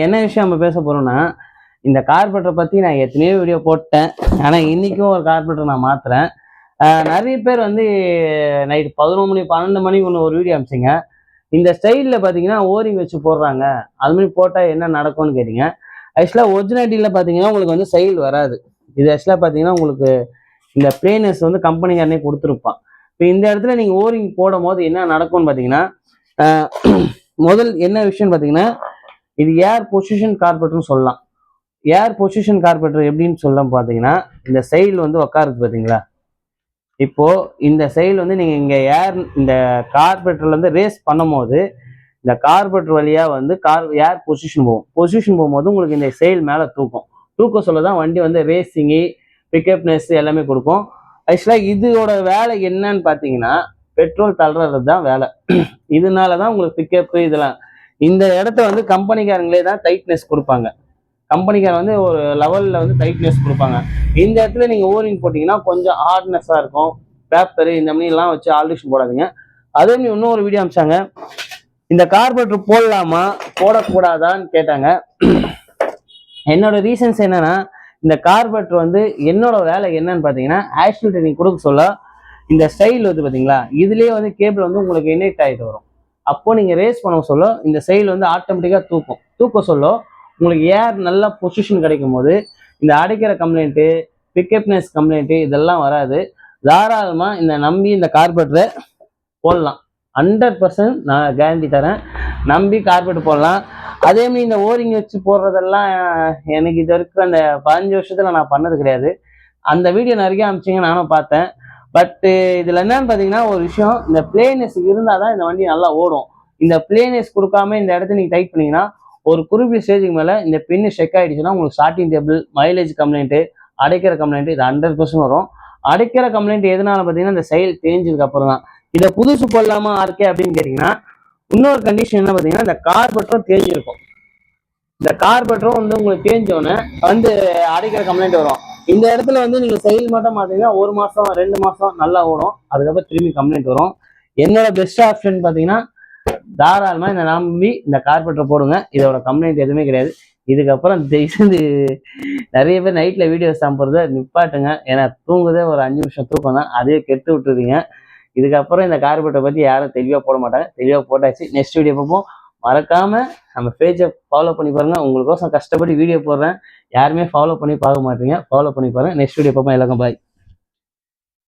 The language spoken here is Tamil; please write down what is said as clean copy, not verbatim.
என்ன விஷயம் நம்ம பேச போறோம்னா, இந்த கார்பெட்டரை பத்தி நான் எத்தனையோ வீடியோ போட்டேன். ஆனா இன்னைக்கும் ஒரு கார்பெட்டர் நான் மாத்துறேன். நிறைய பேர் வந்து நைட் 11 மணி 12 மணிக்கு ஒன்று ஒரு வீடியோ அனுப்பிச்சிங்க. இந்த ஸ்டைலில் பார்த்தீங்கன்னா ஓரிங் வச்சு போடுறாங்க. அது மாதிரி போட்டால் என்ன நடக்கும்னு கேட்டீங்க. ஆக்சுவலாக ஒரிஜினாலிட்டியில் பார்த்தீங்கன்னா உங்களுக்கு வந்து சைல் வராது. இது ஆக்சுவலாக பார்த்தீங்கன்னா உங்களுக்கு இந்த பிளேனஸ் வந்து கம்பெனிக்காரனே கொடுத்துருப்பான். இப்போ இந்த இடத்துல நீங்கள் ஓரிங் போடும் போது என்ன நடக்கும்னு பார்த்தீங்கன்னா, முதல் என்ன விஷயம்னு பார்த்தீங்கன்னா, இது ஏர் பொசிஷன் கார்பெட்டர்னு சொல்லலாம். ஏர் பொசிஷன் கார்பெட்டர் எப்படின்னு சொல்லலாம் பார்த்தீங்கன்னா, இந்த சைல் வந்து உட்காருது பார்த்தீங்களா, இப்போ இந்த சைல் வந்து நீங்கள் இங்கே ஏர் இந்த கார்பெட்டர்லேருந்து ரேஸ் பண்ணும் போது இந்த கார்பெட்டர் வழியாக வந்து ஏர் பொசிஷன் போகும். பொசிஷன் போகும்போது உங்களுக்கு இந்த சைல் மேலே தூக்க சொல்ல தான் வண்டி வந்து ரேசிங்கு பிக்கப்னஸ் எல்லாமே கொடுக்கும். ஆக்சுவலாக இதோட வேலை என்னன்னு பார்த்தீங்கன்னா, பெட்ரோல் தள்ளுறது தான் வேலை. இதனால தான் உங்களுக்கு பிக்கப்பு இதெல்லாம். இந்த இடத்த வந்து கம்பெனிக்காரங்களே தான் டைட்னஸ் கொடுப்பாங்க. கம்பெனிக்கார வந்து ஒரு லெவலில் வந்து டைட்னஸ் கொடுப்பாங்க. இந்த இடத்துல நீங்கள் ஓரிங் போட்டிங்கன்னா கொஞ்சம் ஹார்ட்னஸாக இருக்கும். பேப்பரு இந்த மாதிரிலாம் வச்சு ஆல்ட்ரேஷன் போடாதீங்க. அதே மாதிரி இன்னொரு வீடியோ அனுப்பிச்சாங்க, இந்த கார்பெட்டர் போடலாமா போடக்கூடாதான்னு கேட்டாங்க. என்னோட ரீசன்ஸ் என்னன்னா, இந்த கார்பெட்டர் வந்து என்னோட வேலை என்னன்னு பார்த்தீங்கன்னா, ஆக்சிலேட்டர் நீங்கள் கொடுக்க சொல்ல இந்த ஸ்டைல் வந்து பார்த்தீங்களா, இதுலேயே வந்து கேபிள் வந்து உங்களுக்கு இனெக்ட் ஆகிட்டு வரும். அப்போ நீங்கள் ரேஸ் பண்ண சொல்ல இந்த சைல் வந்து ஆட்டோமேட்டிக்காக தூக்க சொல்ல உங்களுக்கு ஏர் நல்ல பொசிஷன் கிடைக்கும் போது இந்த அடைக்கிற கம்ப்ளைண்ட்டு பிக்கப்னஸ் கம்ப்ளைண்ட்டு இதெல்லாம் வராது. தாராளமாக இந்த நம்பி இந்த கார்பெட்டரை போடலாம். 100% நான் கேரண்டி தரேன். நம்பி கார்பெட் போடலாம். அதே மாதிரி இந்த ஓரிங் வச்சு போடுறதெல்லாம் எனக்கு இது வரைக்கும் அந்த 15 வருஷத்துல நான் பண்ணது கிடையாது. அந்த வீடியோ நிறைய அனுப்பிச்சிங்க, நானும் பார்த்தேன். பட்டு இதில் என்னன்னு பார்த்தீங்கன்னா ஒரு விஷயம், இந்த பிளேனஸ் இருந்தால் தான் இந்த வண்டி நல்லா ஓடும். இந்த பிளேனஸ் கொடுக்காம இந்த இடத்த நீங்கள் டைட் பண்ணிங்கன்னா ஒரு குறிப்பிட்ட ஸ்டேஜுக்கு மேலே இந்த பின்னு செக் ஆகிடுச்சுன்னா உங்களுக்கு ஸ்டார்டிங் டேபிள் மைலேஜ் கம்ப்ளைண்ட்டு அடைக்கிற கம்ப்ளைண்ட் இது 100% வரும். அடைக்கிற கம்ப்ளைண்ட் எதனால பார்த்தீங்கன்னா இந்த சைல் தேஞ்சதுக்கு அப்புறம் தான். இதை புதுசு போடலாமா ஆர்கே அப்படின்னு கேட்டிங்கன்னா, இன்னொரு கண்டிஷன் என்ன பார்த்தீங்கன்னா, இந்த கார்பெட்டரும் தேஞ்சிருக்கும். இந்த கார்பெட்டரும் வந்து உங்களுக்கு தேஞ்சோன்னே வந்து அடைக்கிற கம்ப்ளைண்ட் வரும். இந்த இடத்துல வந்து நீங்கள் சைல் மட்டும் பார்த்தீங்கன்னா 1 மாதம் 2 மாதம் நல்லா ஓடும். அதுக்கப்புறம் திரும்பி கம்ப்ளைண்ட் வரும். என்னோட பெஸ்ட் ஆப்ஷன் பார்த்தீங்கன்னா, தாராளமாக இந்த நம்பி இந்த கார்பெட்டரை போடுங்க. இதோட கம்ப்ளைண்ட் எதுவுமே கிடையாது. இதுக்கப்புறம் தயவுசெய்து நிறைய பேர் நைட்டில் வீடியோஸ் சாப்பிட்றத நிப்பாட்டுங்க. ஏன்னா தூங்குதே ஒரு 5 நிமிஷம் தூக்கம் தான், அதே கெட்டு விட்டுருவீங்க. இதுக்கப்புறம் இந்த கார்பெட்டரை பற்றி யாரும் தெளிவாக போட மாட்டாங்க. தெளிவாக போட்டாச்சு. நெக்ஸ்ட் வீடியோ பார்ப்போம். மறக்காமல் நம்ம பேஜை ஃபாலோ பண்ணி பாருங்கள். உங்களுக்கோசம் கஷ்டப்பட்டு வீடியோ போடுறேன். யாருமே ஃபாலோ பண்ணி பார்க்க மாட்டீங்க. ஃபாலோ பண்ணி பாருங்கள். நெக்ஸ்ட் வீடியோ பார்ப்போம். எல்லாருக்கும் பாய்.